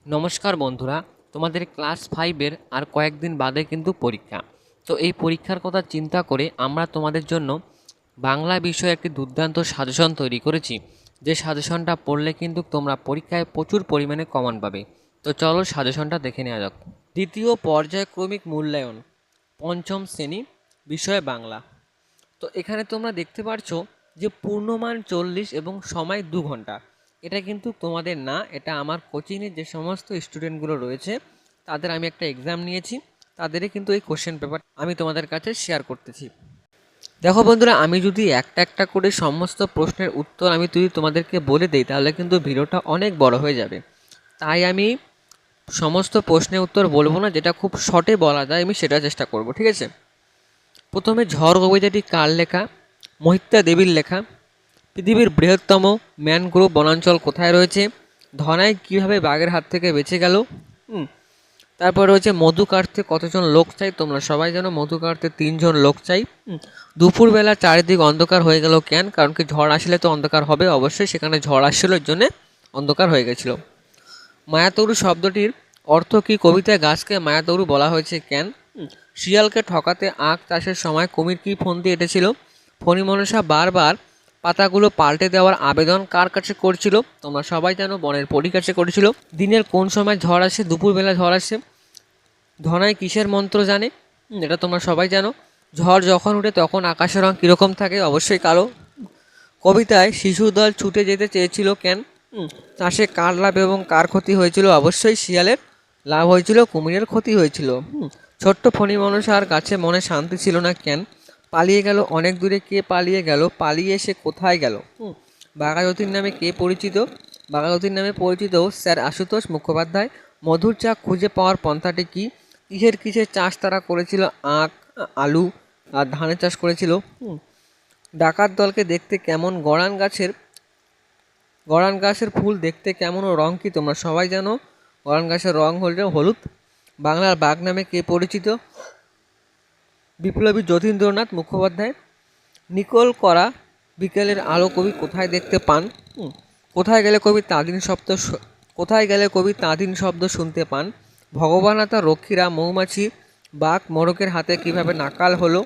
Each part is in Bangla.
নমস্কার বন্ধুরা, তোমাদের ক্লাস 5-এর আর কয়েকদিন বাদে কিন্তু পরীক্ষা। তো এই পরীক্ষার কথা চিন্তা করে আমরা তোমাদের জন্য বাংলা বিষয়ে একটি দুর্দান্ত সাজেশন তৈরি করেছি, যে সাজেশনটা পড়লে কিন্তু তোমরা পরীক্ষায় প্রচুর পরিমাণে কমন পাবে। তো চলো সাজেশনটা দেখে নেওয়া যাক। দ্বিতীয় পর্যায়ক্রমিক মূল্যায়ন, পঞ্চম শ্রেণী, বিষয় বাংলা। তো এখানে তোমরা দেখতে পারছো যে পূর্ণমান 40 এবং সময় 2 ঘন্টা। এটা কিন্তু তোমাদের না, এটা আমার কোচিংয়ের যে সমস্ত স্টুডেন্টগুলো রয়েছে তাদের আমি একটা এক্সাম নিয়েছি, তাদেরই কিন্তু এই কোশ্চেন পেপার আমি তোমাদের কাছে শেয়ার করতেছি। দেখো বন্ধুরা, আমি যদি একটা একটা করে সমস্ত প্রশ্নের উত্তর আমি যদি তোমাদেরকে বলে দিই তাহলে কিন্তু ভিডিওটা অনেক বড় হয়ে যাবে। তাই আমি সমস্ত প্রশ্নের উত্তর বলবো না, যেটা খুব শর্টে বলা যায় আমি সেটা চেষ্টা করব, ঠিক আছে? প্রথমে ঝড় কবিতাটি কার লেখা? মহিতা দেবীর লেখা। পৃথিবীর বৃহত্তম ম্যানগ্রোভ বনাঞ্চল কোথায় রয়েছে? ধনাই কিভাবে বাঘের হাত থেকে বেঁচে গেল? তারপর রয়েছে মধু কাটতে কতজন লোক চাই? তোমরা সবাই জানো মধু কাটতে 3 জন লোক চাই। দুপুরবেলা চারিদিক অন্ধকার হয়ে গেল কেন? কারণ কি ঝড় আসলে তো অন্ধকার হবে, অবশ্যই সেখানে ঝড় আসছিল, এর জন্যে অন্ধকার হয়ে গেছিল। মায়াতরু শব্দটির অর্থ কী? কবিতায় গাছকে মায়াতরু বলা হয়েছে কেন? শিয়ালকে ঠকাতে আখ চাষের সময় কুমির কি ফন্দি এঁটেছিল? ফণিমনসা বারবার পাতাগুলো পাল্টে দেওয়ার আবেদন কার কাছে করছিল? তোমরা সবাই জানো বনের পরীর কাছে করেছিল। দিনের কোন সময় ঝড় আসে? দুপুরবেলা ঝড় আসে। ধনাই কিসের মন্ত্র জানে? এটা তোমরা সবাই জানো। ঝড় যখন উঠে তখন আকাশের রং কীরকম থাকে? অবশ্যই কালো। কবিতায় শিশুদল ছুটে যেতে চেয়েছিল কেন? চাষে কার লাভ এবং কার ক্ষতি হয়েছিল? অবশ্যই শিয়ালের লাভ হয়েছিল, কুমিরের ক্ষতি হয়েছিল। ছোট্ট ফণি মনসার কাছে মনে শান্তি ছিল না কেন? পালিয়ে গেল অনেক দূরে। কে পালিয়ে গেল? পালিয়ে এসে কোথায় গেল? বাঘাযতীন নামে কে পরিচিত? বাঘাযতীন নামে পরিচিত স্যার আশুতোষ মুখোপাধ্যায়। মধুর চাক খুঁজে পাওয়ার পন্থাটি কী? কিসের কিসের চাষ তারা করেছিল? আখ, আলু আর ধানের চাষ করেছিল। ডাকাত দলকে দেখতে কেমন? গড়ান গাছের ফুল দেখতে কেমন ও রং কি? তোমরা সবাই জানো গড়ান গাছের রং হলো হলুদ। বাংলার বাঘ নামে কে পরিচিত? বিপ্লবী যতীন্দ্রনাথ মুখোপাধ্যায়। নিকল করা বিকেলের আলো কবি কোথায় দেখতে পান? কোথায় গেলে কবি তাঁদিন শব্দ শুনতে পান? ভগবান আর তার রক্ষীরা মৌমাছি বাঘ মোরকের হাতে কিভাবে নাকাল হলো?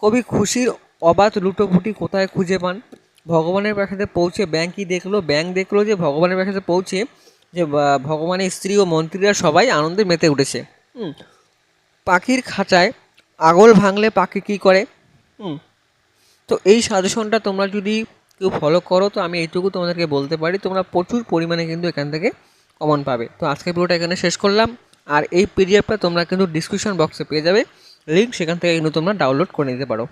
কবি খুশির অবাধ লুটোপুটি কোথায় খুঁজে পান? ভগবানের প্রাসাদে পৌঁছে ব্যাঙ কি দেখলো? ব্যাঙ দেখলো যে ভগবানের প্রাসাদে পৌঁছে যে ভগবানের স্ত্রী ও মন্ত্রীরা সবাই আনন্দে মেতে উঠেছে। পাখির খাঁচায় আগল ভাঙলে পাখি কী করে? তো এই সাজেশনটা তোমরা যদি কেউ ফলো করো তো আমি এইটুকু তোমাদেরকে বলতে পারি তোমরা প্রচুর পরিমাণে কিন্তু এখান থেকে কমন পাবে। তো আজকের ভিডিওটা এখানে শেষ করলাম। আর এই পিডিএফটা তোমরা কিন্তু ডিসক্রিপশন বক্সে পেয়ে যাবে লিঙ্ক, সেখান থেকে কিন্তু তোমরা ডাউনলোড করে নিতে পারো।